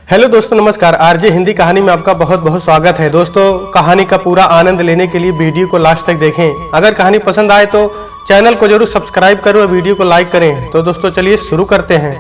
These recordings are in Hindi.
हेलो दोस्तों, नमस्कार। आरजे हिंदी कहानी में आपका बहुत बहुत स्वागत है। दोस्तों, कहानी का पूरा आनंद लेने के लिए वीडियो को लास्ट तक देखें। अगर कहानी पसंद आए तो चैनल को जरूर सब्सक्राइब करें और वीडियो को लाइक करें। तो दोस्तों चलिए शुरू करते हैं।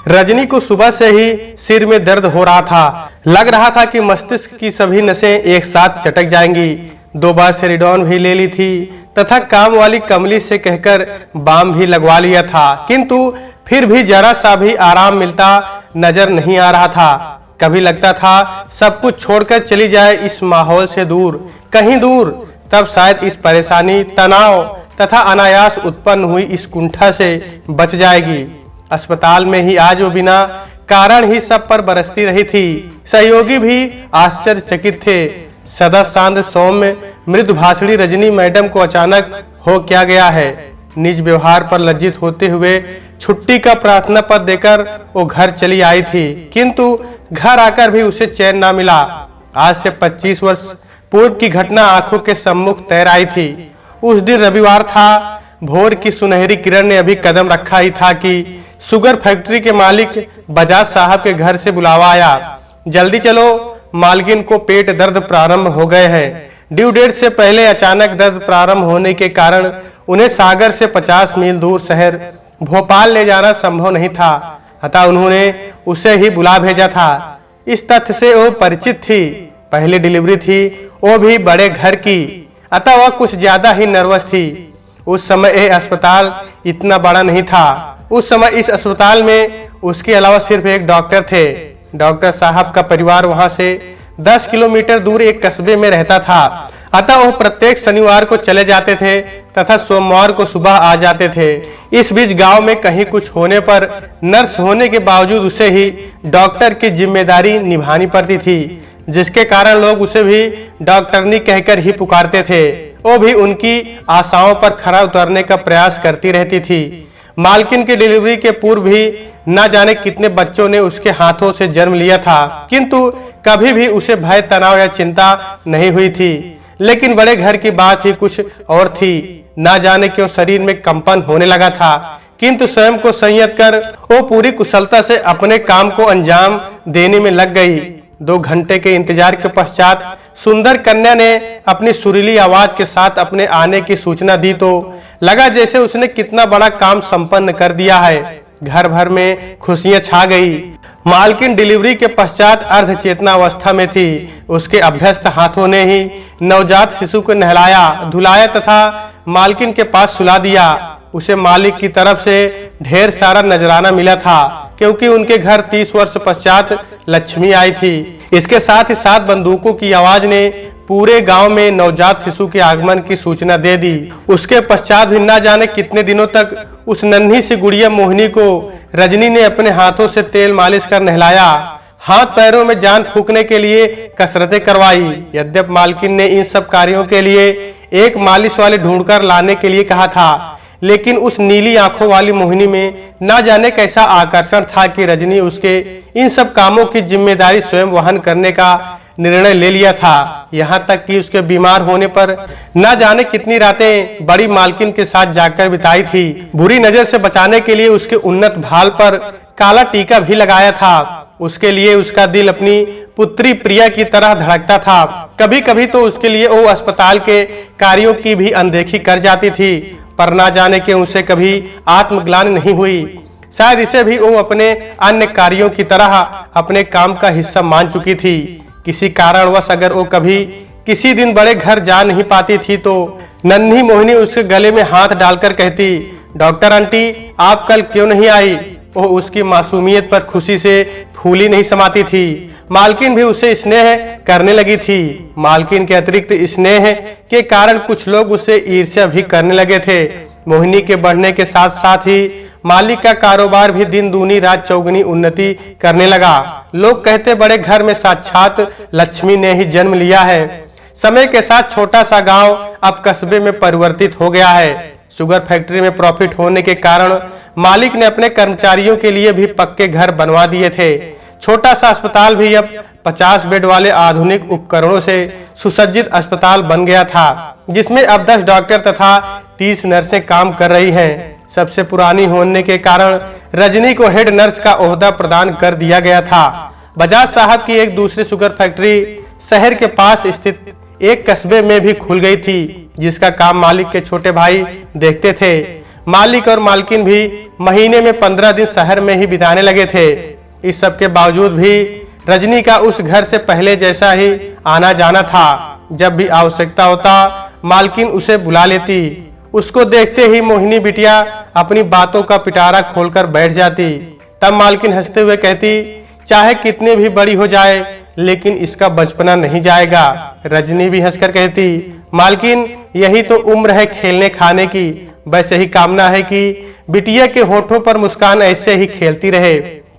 रजनी को सुबह से ही सिर में दर्द हो रहा था। लग रहा था कि मस्तिष्क की सभी नसें एक साथ चटक जाएंगी। 2 बार सेरिडॉन भी ले ली थी तथा काम वाली कमली से कहकर बाम भी लगवा लिया था, किंतु फिर भी जरा सा भी आराम मिलता नजर नहीं आ रहा था। कभी लगता था सब कुछ छोड़कर चली जाए इस माहौल से दूर, कहीं दूर, तब शायद इस परेशानी, तनाव तथा अनायास उत्पन्न हुई इस कुंठा से बच जाएगी। अस्पताल में ही आज वो बिना कारण ही सब पर बरसती रही थी। सहयोगी भी आश्चर्यचकित थे। सदा शांत सौम्य मृदुभाषिणी रजनी मैडम को अचानक हो क्या गया है। निज व्यवहार पर लज्जित होते हुए छुट्टी का प्रार्थना पत्र देकर वो घर चली आई थी, किंतु घर आकर भी उसे चैन ना मिला। आज से 25 वर्ष पूर्व की घटना आंखों के सम्मुख तैर आई थी। उस दिन रविवार था। भोर की सुनहरी किरण ने अभी कदम रखा ही था कि शुगर फैक्ट्री के मालिक बजाज साहब के घर से बुलावा आया। जल्दी चलो, मालकिन को पेट दर्द प्रारंभ हो गए हैं। ड्यू डेट से पहले अचानक दर्द प्रारंभ होने के कारण उन्हें सागर से 50 मील दूर शहर भोपाल ले जाना संभव नहीं था, अतः उन्होंने उसे ही बुला भेजा था। इस तथ्य से वो परिचित थी। पहली डिलीवरी थी, वो भी बड़े घर की, अतः वह कुछ ज्यादा ही नर्वस थी। उस समय यह अस्पताल इतना बड़ा नहीं था। उस समय इस अस्पताल में उसके अलावा सिर्फ एक डॉक्टर थे। डॉक्टर साहब का परिवार वहां से 10 किलोमीटर दूर एक कस्बे में रहता था, अतः वो प्रत्येक शनिवार को चले जाते थे तथा सोमवार को सुबह आ जाते थे। इस बीच गांव में कहीं कुछ होने पर नर्स होने के बावजूद उसे ही डॉक्टर की जिम्मेदारी निभानी पड़ती थी, जिसके कारण लोग उसे भी डॉक्टरनी कहकर ही पुकारते थे। वो भी उनकी आशाओं पर खरा उतरने का प्रयास करती रहती थी। मालकिन की डिलीवरी के पूर्व भी न जाने कितने बच्चों ने उसके हाथों से जन्म लिया था, किंतु कभी भी उसे भय, तनाव या चिंता नहीं हुई थी। लेकिन बड़े घर की बात ही कुछ और थी। ना जाने क्यों शरीर में कंपन होने लगा था, किंतु स्वयं को संयत कर वो पूरी कुशलता से अपने काम को अंजाम देने में लग गई। 2 घंटे के इंतजार के पश्चात सुंदर कन्या ने अपनी सुरीली आवाज के साथ अपने आने की सूचना दी तो लगा जैसे उसने कितना बड़ा काम संपन्न कर दिया है। घर भर में खुशियां छा गई। मालकिन डिलीवरी के पश्चात अर्ध चेतना अवस्था में थी। उसके अभ्यस्त हाथों ने ही नवजात शिशु को नहलाया, धुलाया तथा मालकिन के पास सुला दिया। उसे मालिक की तरफ से ढेर सारा नजराना मिला था, क्योंकि उनके घर 30 वर्ष पश्चात लक्ष्मी आई थी। इसके साथ ही 7 बंदूकों की आवाज ने पूरे गांव में नवजात शिशु के आगमन की सूचना दे दी। उसके पश्चात भी न जाने कितने दिनों तक उस नन्ही सी गुड़िया मोहिनी को रजनी ने अपने हाथों से तेल मालिश कर नहलाया, हाथ पैरों में जान फूंकने के लिए कसरतें करवाई। यद्यप मालकिन ने इन सब कार्यों के लिए एक मालिश वाले ढूंढकर लाने के लिए कहा था, लेकिन उस नीली आंखों वाली मोहिनी में न जाने कैसा आकर्षण था कि रजनी उसके इन सब कामों की जिम्मेदारी स्वयं वहन करने का निर्णय ले लिया था। यहाँ तक कि उसके बीमार होने पर न जाने कितनी रातें बड़ी मालकिन के साथ जाकर बिताई थी। बुरी नजर से बचाने के लिए उसके उन्नत भाल पर काला टीका भी लगाया था। उसके लिए उसका दिल अपनी पुत्री प्रिया की तरह धड़कता था। कभी कभी तो उसके लिए वो अस्पताल के कार्यों की भी अनदेखी कर जाती थी, पर ना जाने कि उसे कभी आत्मग्लानि नहीं हुई। शायद इसे भी वो अपने अन्य कार्यों की तरह अपने काम का हिस्सा मान चुकी थी। किसी कारणवश अगर वो कभी किसी दिन बड़े घर जा नहीं पाती थी तो नन्ही मोहिनी उसके गले में हाथ डालकर कहती, डॉक्टर आंटी आप कल क्यों नहीं आई? वो उसकी मासूमियत पर खुशी से फूली नहीं समाती थी। मालकिन भी उसे स्नेह करने लगी थी। मालकिन के अतिरिक्त स्नेह के कारण कुछ लोग उसे ईर्ष्या भी करने लगे थे। मोहिनी के बढ़ने के साथ साथ ही मालिक का कारोबार भी दिन दूनी रात चौगुनी उन्नति करने लगा। लोग कहते बड़े घर में साक्षात लक्ष्मी ने ही जन्म लिया है। समय के साथ छोटा सा गांव अब कस्बे में परिवर्तित हो गया है। शुगर फैक्ट्री में प्रॉफिट होने के कारण मालिक ने अपने कर्मचारियों के लिए भी पक्के घर बनवा दिए थे। छोटा सा अस्पताल भी अब 50 बेड वाले आधुनिक उपकरणों से सुसज्जित अस्पताल बन गया था, जिसमें अब 10 डॉक्टर तथा 30 नर्सें काम कर रही हैं। सबसे पुरानी होने के कारण रजनी को हेड नर्स का ओहदा प्रदान कर दिया गया था। बजाज साहब की एक दूसरी शुगर फैक्ट्री शहर के पास स्थित एक कस्बे में भी खुल गई थी, जिसका काम मालिक के छोटे भाई देखते थे। मालिक और मालकिन भी महीने में 15 दिन शहर में ही बिताने लगे थे। इस सब के बावजूद भी रजनी का उस घर से पहले जैसा ही आना जाना था। जब भी आवश्यकता होता मालकिन उसे बुला लेती। उसको देखते ही मोहिनी बिटिया अपनी बातों का पिटारा खोलकर बैठ जाती। तब मालकिन हंसते हुए कहती, चाहे कितनी भी बड़ी हो जाए लेकिन इसका बचपना नहीं जाएगा। रजनी भी हंसकर कहती, मालकिन यही तो उम्र है खेलने खाने की। बस यही कामना है कि बिटिया के होठों पर मुस्कान ऐसे ही खेलती रहे।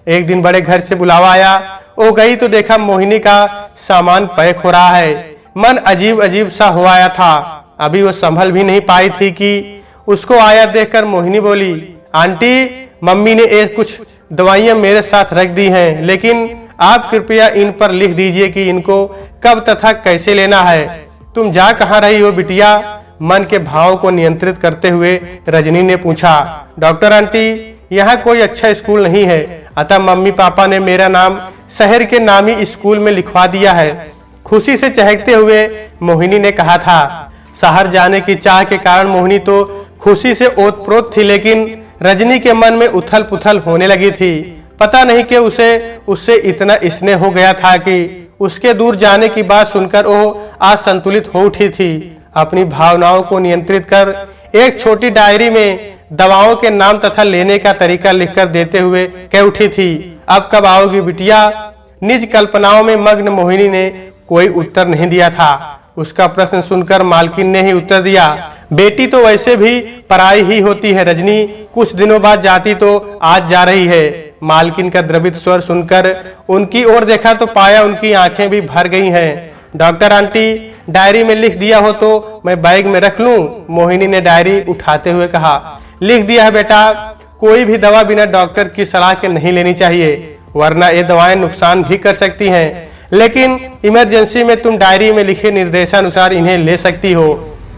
एक दिन बड़े घर से बुलावा आया। वो गई तो देखा मोहिनी का सामान पैक हो रहा है। मन अजीब अजीब सा हो आया था। अभी वो संभल भी नहीं पाई थी कि उसको आया देखकर मोहिनी बोली, आंटी मम्मी ने एक कुछ दवाइयां मेरे साथ रख दी हैं, लेकिन आप कृपया इन पर लिख दीजिए कि इनको कब तथा कैसे लेना है। तुम जा कहाँ रही हो बिटिया? मन के भाव को नियंत्रित करते हुए रजनी ने पूछा। डॉक्टर आंटी, यहाँ कोई अच्छा स्कूल नहीं है, अतः मम्मी पापा ने मेरा नाम शहर के नामी स्कूल में लिखवा दिया है। खुशी से चहकते हुए मोहिनी ने कहा था। शहर जाने की चाह के कारण मोहिनी तो खुशी से ओतप्रोत थी, लेकिन रजनी के मन में उथल पुथल होने लगी थी। पता नहीं कि उसे उससे इतना स्नेह हो गया था कि उसके दूर जाने की बात सुनकर वो असंतुलित हो उठी थी। अपनी भावनाओं को नियंत्रित कर एक छोटी डायरी में दवाओं के नाम तथा लेने का तरीका लिखकर देते हुए कह उठी थी, अब कब आओगी बिटिया? निज कल्पनाओं में मग्न मोहिनी ने कोई उत्तर नहीं दिया था। उसका प्रश्न सुनकर मालकिन ने ही उत्तर दिया, बेटी तो वैसे भी पराई ही होती है रजनी, कुछ दिनों बाद जाती तो आज जा रही है। मालकिन का द्रवित स्वर सुनकर उनकी ओर देखा तो पाया उनकी आंखें भी भर गई हैं। डॉक्टर आंटी, डायरी में लिख दिया हो तो मैं बैग में रख लूं? मोहिनी ने डायरी उठाते हुए कहा। लिख दिया है बेटा, कोई भी दवा बिना डॉक्टर की सलाह के नहीं लेनी चाहिए, वरना ये दवाएं नुकसान भी कर सकती हैं। लेकिन इमरजेंसी में तुम डायरी में लिखे निर्देशानुसार इन्हें ले सकती हो।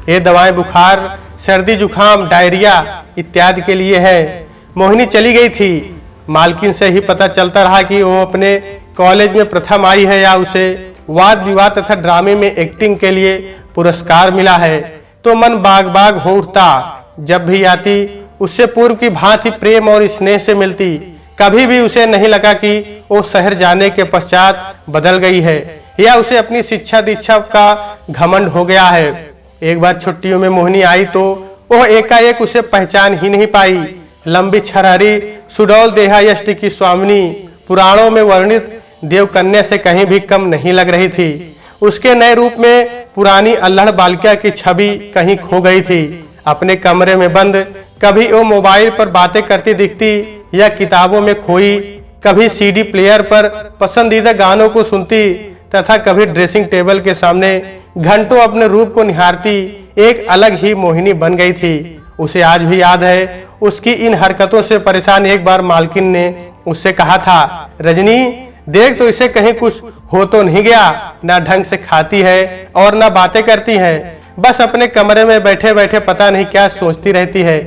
ये दवाएं बुखार, सर्दी, जुखाम, डायरिया इत्यादि के लिए है। मोहिनी चली गई थी। मालकिन से ही पता चलता रहा कि वो अपने कॉलेज में प्रथम आई है या उसे वाद विवाद तथा ड्रामे में एक्टिंग के लिए पुरस्कार मिला है, तो मन बाग बाग हो उठता। जब भी आती उससे पूर्व की भांति प्रेम और स्नेह से मिलती। कभी भी उसे नहीं लगा कि वो शहर जाने के पश्चात बदल गई है या उसे अपनी शिक्षा दीक्षा का घमंड हो गया है। एक बार छुट्टियों में मोहिनी आई तो वह एकाएक उसे पहचान ही नहीं पाई। लंबी छरहरी सुडौल देहा यष्टि की स्वामिनी पुराणों में वर्णित देवकन्या से कहीं भी कम नहीं लग रही थी। उसके नए रूप में पुरानी अल्हड़ बालिका की छवि कहीं खो गई थी। अपने कमरे में बंद कभी वो मोबाइल पर बातें करती दिखती या किताबों में खोई, कभी सीडी प्लेयर पर पसंदीदा गानों को सुनती तथा कभी ड्रेसिंग टेबल के सामने घंटों अपने रूप को निहारती। एक अलग ही मोहिनी बन गई थी। उसे आज भी याद है उसकी इन हरकतों से परेशान एक बार मालकिन ने उससे कहा था, रजनी देख तो इसे कहीं कुछ हो तो नहीं गया, ना ढंग से खाती है और ना बातें करती है, बस अपने कमरे में बैठे बैठे पता नहीं क्या सोचती रहती है।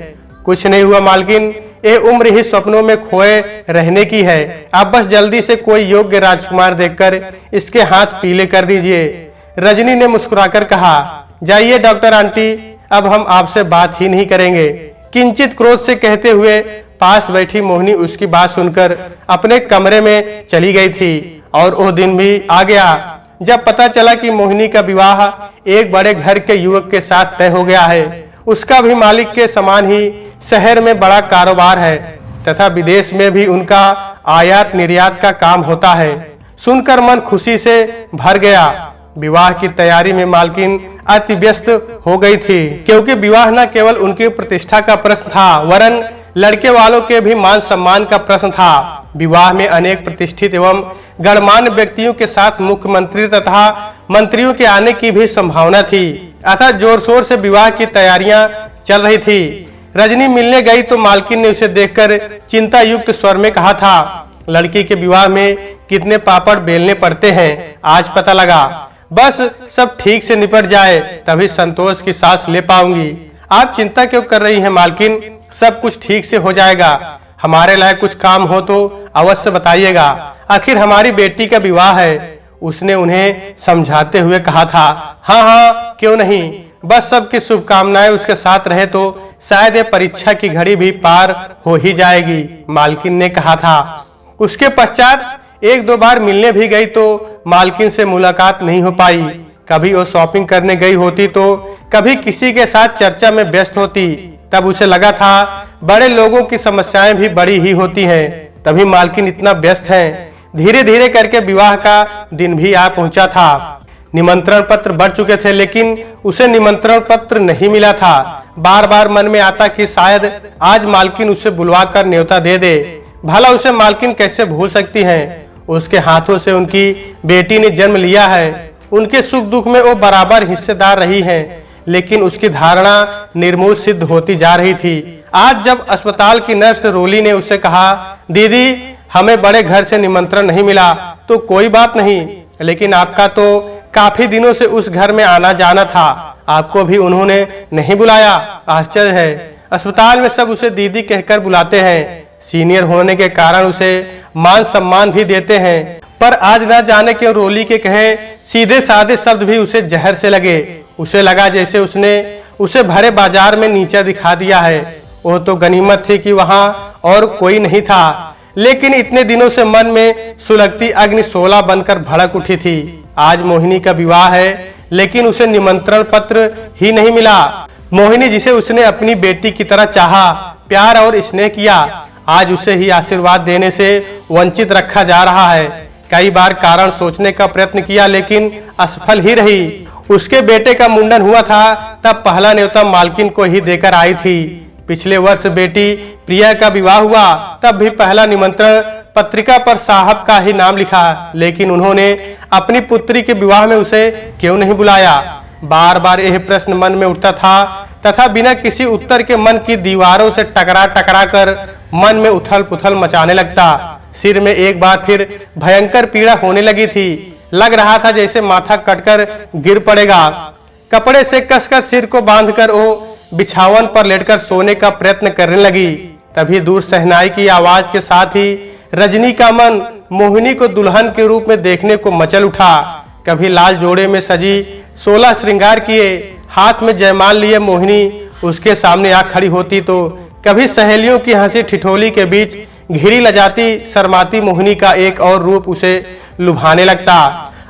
कुछ नहीं हुआ मालकिन, ये उम्र ही सपनों में खोए रहने की है। आप बस जल्दी से कोई योग्य राजकुमार देखकर इसके हाथ पीले कर दीजिए। रजनी ने मुस्कुराकर कहा, जाइए डॉक्टर आंटी, अब हम आपसे बात ही नहीं करेंगे। किंचित क्रोध से कहते हुए पास बैठी मोहिनी उसकी बात सुनकर अपने कमरे में चली गई थी। और वो दिन भी आ गया जब पता चला कि मोहिनी का विवाह एक बड़े घर के युवक के साथ तय हो गया है। उसका भी मालिक के समान ही शहर में बड़ा कारोबार है तथा विदेश में भी उनका आयात निर्यात का काम होता है। सुनकर मन खुशी से भर गया। विवाह की तैयारी में मालकिन अति व्यस्त हो गई थी, क्योंकि विवाह न केवल उनकी प्रतिष्ठा का प्रश्न था वरन लड़के वालों के भी मान सम्मान का प्रश्न था। विवाह में अनेक प्रतिष्ठित एवं गणमान्य व्यक्तियों के साथ मुख्यमंत्री तथा मंत्रियों के आने की भी संभावना थी। अतः जोर शोर से विवाह की तैयारियां चल रही थी। रजनी मिलने गई तो मालकिन ने उसे देखकर चिंता युक्त स्वर में कहा था, लड़की के विवाह में कितने पापड़ बेलने पड़ते हैं आज पता लगा। बस सब ठीक से निपट जाए तभी संतोष की सांस ले पाऊंगी। आप चिंता क्यों कर रही हैं मालकिन, सब कुछ ठीक से हो जाएगा। हमारे लायक कुछ काम हो तो अवश्य बताइएगा। आखिर हमारी बेटी का विवाह है। उसने उन्हें समझाते हुए कहा था, हाँ हाँ क्यों नहीं, बस सबकी शुभकामनाएं उसके साथ रहे तो शायद ये परीक्षा की घड़ी भी पार हो ही जाएगी, मालकिन ने कहा था। उसके पश्चात एक दो बार मिलने भी गई तो मालकिन से मुलाकात नहीं हो पाई। कभी वो शॉपिंग करने गई होती तो कभी किसी के साथ चर्चा में व्यस्त होती। तब उसे लगा था बड़े लोगों की समस्याएं भी बड़ी ही होती हैं, तभी मालकिन इतना व्यस्त है। धीरे धीरे करके विवाह का दिन भी आ पहुंचा था। निमंत्रण पत्र बढ़ चुके थे, लेकिन उसे निमंत्रण पत्र नहीं मिला था। बार बार मन में आता कि शायद आज मालकिन उसे बुलवाकर न्योता दे दे। भला उसे मालकिन कैसे भूल सकती है। उसके हाथों से उनकी बेटी ने जन्म लिया है, उनके सुख दुख में वो बराबर हिस्सेदार रही है, लेकिन उसकी धारणा निर्मूल सिद्ध होती जा रही थी। आज जब अस्पताल की नर्स रोली ने उसे कहा, दीदी हमें बड़े घर से निमंत्रण नहीं मिला तो कोई बात नहीं, लेकिन आपका तो काफी दिनों से उस घर में आना जाना था, आपको भी उन्होंने नहीं बुलाया। आश्चर्य है, अस्पताल में सब उसे दीदी कहकर बुलाते हैं, सीनियर होने के कारण उसे मान सम्मान भी देते हैं, पर आज ना जाने क्यों रोली के कहे सीधे साधे शब्द भी उसे जहर से लगे। उसे लगा जैसे उसने उसे भरे बाजार में नीचा दिखा दिया है। वो तो गनीमत थी कि वहां और कोई नहीं था, लेकिन इतने दिनों से मन में सुलगती अग्नि शोला बनकर भड़क उठी थी। आज मोहिनी का विवाह है, लेकिन उसे निमंत्रण पत्र ही नहीं मिला। मोहिनी जिसे उसने अपनी बेटी की तरह चाहा, प्यार और स्नेह किया, आज उसे ही आशीर्वाद देने से वंचित रखा जा रहा है। कई बार कारण सोचने का प्रयत्न किया, लेकिन असफल ही रही। उसके बेटे का मुंडन हुआ था, तब पहला न्योता मालकिन को ही देकर आई थी। पिछले वर्ष बेटी प्रिया का विवाह हुआ, तब भी पहला निमंत्रण पत्रिका पर साहब का ही नाम लिखा, लेकिन उन्होंने अपनी पुत्री के विवाह में उसे क्यों नहीं बुलाया। बार बार यह प्रश्न मन में उठता था तथा बिना किसी उत्तर के मन की दीवारों से टकरा टकरा कर मन में उथल पुथल मचाने लगता। सिर में एक बार फिर भयंकर पीड़ा होने लगी थी। लग रहा था जैसे माथा कटकर गिर पड़ेगा। कपड़े से कसकर सिर को बांधकर वो बिछावन पर लेटकर सोने का प्रयत्न करने लगी। तभी दूर शहनाई की आवाज के साथ ही रजनी का मन मोहिनी को दुल्हन के रूप में देखने को मचल उठा। कभी लाल जोड़े में सजी 16 श्रृंगार किए हाथ में जयमाल लिए मोहिनी उसके सामने आ खड़ी होती तो कभी सहेलियों की हंसी ठिठोली के बीच घिरी लजाती शर्माती मोहिनी का एक और रूप उसे लुभाने लगता।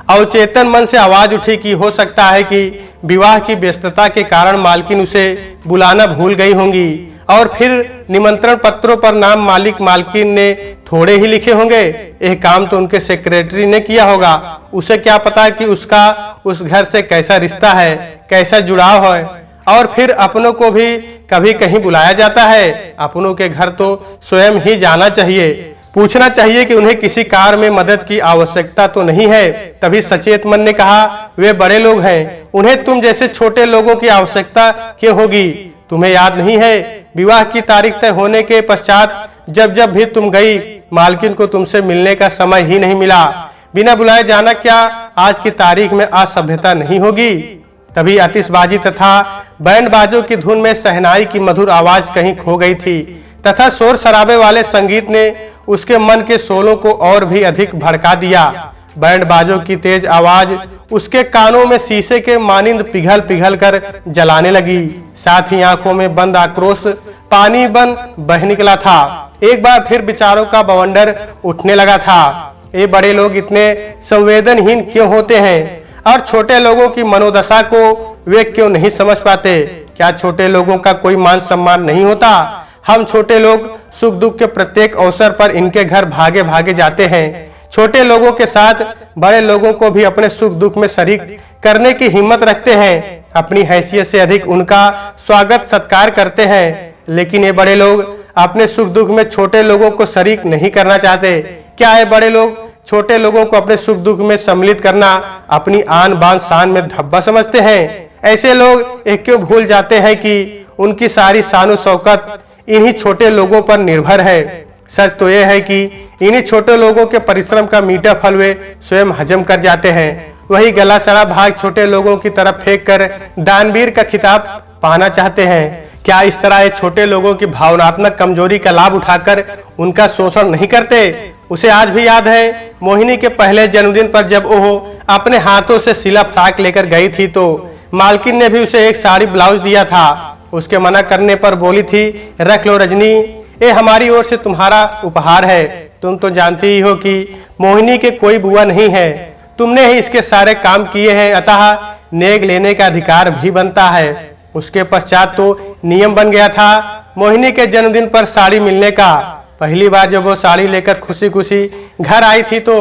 अवचेतन मन से आवाज उठी कि हो सकता है कि विवाह की व्यस्तता के कारण मालकिन उसे बुलाना भूल गई होंगी, और फिर निमंत्रण पत्रों पर नाम मालिक मालकिन ने थोड़े ही लिखे होंगे। यह काम तो उनके सेक्रेटरी ने किया होगा। उसे क्या पता कि उसका उस घर से कैसा रिश्ता है, कैसा जुड़ाव है। और फिर अपनों को भी कभी कहीं बुलाया जाता है। अपनों के घर तो स्वयं ही जाना चाहिए, पूछना चाहिए कि उन्हें किसी कार्य में मदद की आवश्यकता तो नहीं है। तभी सचेत मन ने कहा, वे बड़े लोग हैं, उन्हें तुम जैसे छोटे लोगों की आवश्यकता क्यों होगी। तुम्हें याद नहीं है विवाह की तारीख तय होने के पश्चात जब जब भी तुम गई, मालकिन को तुमसे मिलने का समय ही नहीं मिला। बिना बुलाए जाना क्या आज की तारीख में असभ्यता नहीं होगी। तभी आतिशबाजी तथा बैंड बाजों की धुन में शहनाई की मधुर आवाज कहीं खो गई थी तथा शोर शराबे वाले संगीत ने उसके मन के शोलों को और भी अधिक भड़का दिया। बैंड बाजों की तेज आवाज उसके कानों में शीशे के मानिंद पिघल पिघल कर जलाने लगी। साथ ही आंखों में बंद आक्रोश पानी बन बह निकला था। एक बार फिर विचारों का बवंडर उठने लगा था। ये बड़े लोग इतने संवेदनहीन क्यों होते हैं और छोटे लोगों की मनोदशा को वे क्यों नहीं समझ पाते। क्या छोटे लोगों का कोई मान सम्मान नहीं होता। हम छोटे लोग सुख दुख के प्रत्येक अवसर पर इनके घर भागे भागे जाते हैं। छोटे लोगों के साथ बड़े लोगों को भी अपने सुख दुख में शरीक करने की हिम्मत रखते हैं। अपनी हैसियत से अधिक उनका स्वागत सत्कार करते हैं। लेकिन ये बड़े लोग अपने सुख दुख में छोटे लोगों को शरीक नहीं करना चाहते। क्या ये बड़े लोग छोटे लोगों को अपने सुख दुख में सम्मिलित करना अपनी आन बान शान में धब्बा समझते हैं। ऐसे लोग एक क्यों भूल जाते हैं कि उनकी सारी शान शौकत इन्हीं छोटे लोगों पर निर्भर है। सच तो यह है कि इन्हीं छोटे लोगों के परिश्रम का मीठा फल वे स्वयं हजम कर जाते हैं। वही गला सड़ा भाग छोटे लोगों की तरफ फेंक कर दानवीर का खिताब पाना चाहते हैं। क्या इस तरह ये छोटे लोगों की भावनात्मक कमजोरी का लाभ उठाकर उनका शोषण नहीं करते। उसे आज भी याद है मोहिनी के पहले जन्मदिन पर जब वो अपने हाथों से सिला फ्रॉक लेकर गई थी तो मालकिन ने भी उसे एक साड़ी ब्लाउज दिया था। उसके मना करने पर बोली थी, रख लो रजनी, ये हमारी ओर से तुम्हारा उपहार है। तुम तो जानती ही हो कि मोहिनी के कोई बुआ नहीं है, तुमने ही इसके सारे काम किए हैं, अतः नेग लेने का अधिकार भी बनता है। उसके पश्चात तो नियम बन गया था मोहिनी के जन्मदिन पर साड़ी मिलने का। पहली बार जब वो साड़ी लेकर खुशी खुशी घर आई थी तो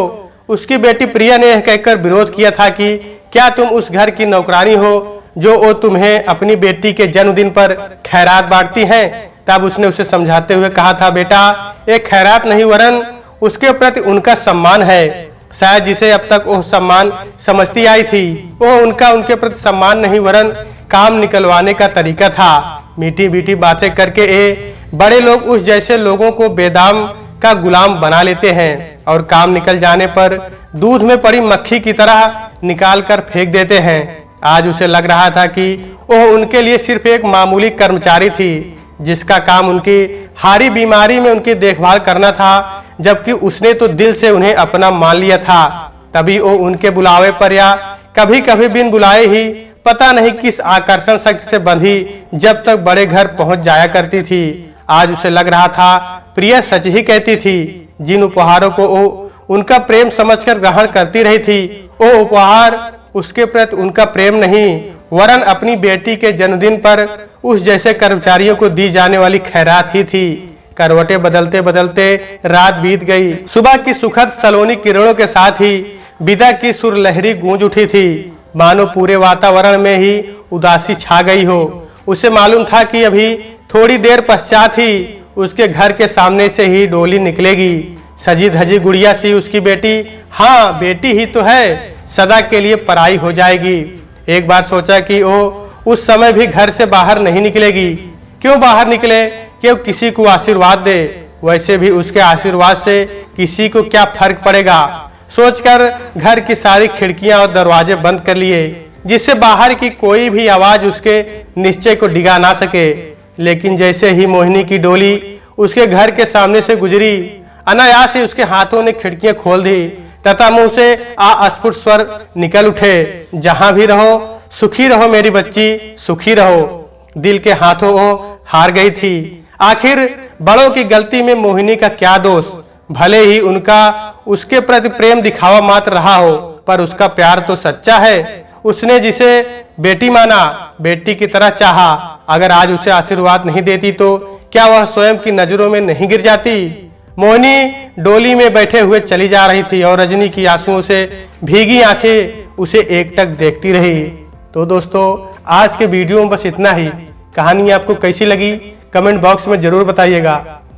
उसकी बेटी प्रिया ने यह कहकर विरोध किया था कि क्या तुम उस घर की नौकरानी हो जो वो तुम्हें अपनी बेटी के जन्मदिन पर खैरात बांटती हैं। तब उसने उसे समझाते हुए कहा था, बेटा ये खैरात नहीं वरन उसके प्रति उनका सम्मान है। शायद जिसे अब तक वो सम्मान समझती आई थी वो उनका उनके प्रति सम्मान नहीं वरन काम निकलवाने का तरीका था। मीठी मीठी बातें करके ये बड़े लोग उस जैसे लोगों को बेदाम का गुलाम बना लेते हैं और काम निकल जाने पर दूध में पड़ी मक्खी की तरह निकाल कर फेंक देते हैं। आज उसे लग रहा था कि वह उनके लिए सिर्फ एक मामूली कर्मचारी थी जिसका काम उनकी हारी बीमारी में उनकी देखभाल करना था, जबकि उसने तो दिल से उन्हें अपना मान लिया था। तभी वो उनके बुलावे पर या कभी कभी बिन बुलाए ही पता नहीं किस आकर्षण शक्ति से बंधी जब तक बड़े घर पहुंच जाया करती थी। आज उसे लग रहा था प्रिया सच ही कहती थी। जिन उपहारों को वो उनका प्रेम समझकर ग्रहण करती रही थी वो उपहार उसके प्रति उनका प्रेम नहीं वरन अपनी बेटी के जन्मदिन पर उस जैसे कर्मचारियों को दी जाने वाली खैरात ही थी। करवटें बदलते बदलते रात बीत गई। सुबह की सुखद सलोनी किरणों के साथ ही विदा की सुरलहरी गूंज उठी थी, मानो पूरे वातावरण में ही उदासी छा गई हो। उसे मालूम था कि अभी थोड़ी देर पश्चात ही उसके घर के सामने से ही डोली निकलेगी। सजी धजी गुड़िया सी उसकी बेटी, हाँ बेटी ही तो है, सदा के लिए पराई हो जाएगी। एक बार सोचा कि वो उस समय भी घर से बाहर नहीं निकलेगी। क्यों बाहर निकले, क्यों किसी को आशीर्वाद दे, वैसे भी उसके आशीर्वाद से किसी को क्या फर्क पड़ेगा। सोचकर घर की सारी खिड़कियां और दरवाजे बंद कर लिए जिससे बाहर की कोई भी आवाज उसके निश्चय को डिगा ना सके। लेकिन जैसे ही मोहिनी की डोली उसके घर के सामने से गुजरी, अनायास ही उसके हाथों ने खिड़कियां खोल दी तथा मुंह से अस्फुट स्वर निकल उठे, जहां भी रहो सुखी रहो मेरी बच्ची, सुखी रहो। दिल के हाथों वो हार गई थी। आखिर बड़ों की गलती में मोहिनी का क्या दोष। भले ही उनका उसके प्रति प्रेम दिखावा मात्र रहा हो, पर उसका प्यार तो सच्चा है। उसने जिसे बेटी माना, बेटी की तरह चाहा। अगर आज उसे आशीर्वाद नहीं देती तो क्या वह स्वयं की नजरों में नहीं गिर जाती। मोहिनी डोली में बैठे हुए चली जा रही थी और रजनी की आंसुओं से भीगी आंखें उसे एकटक देखती रही। तो दोस्तों आज के वीडियो में बस इतना ही। कहानी आपको कैसी लगी कमेंट बॉक्स में जरूर बताइएगा।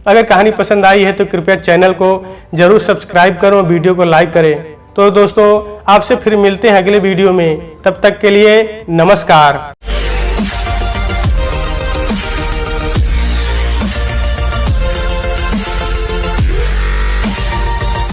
अगर कहानी पसंद आई है तो कृपया चैनल को जरूर सब्सक्राइब करें और वीडियो को लाइक करें। तो दोस्तों आपसे फिर मिलते हैं अगले वीडियो में, तब तक के लिए नमस्कार।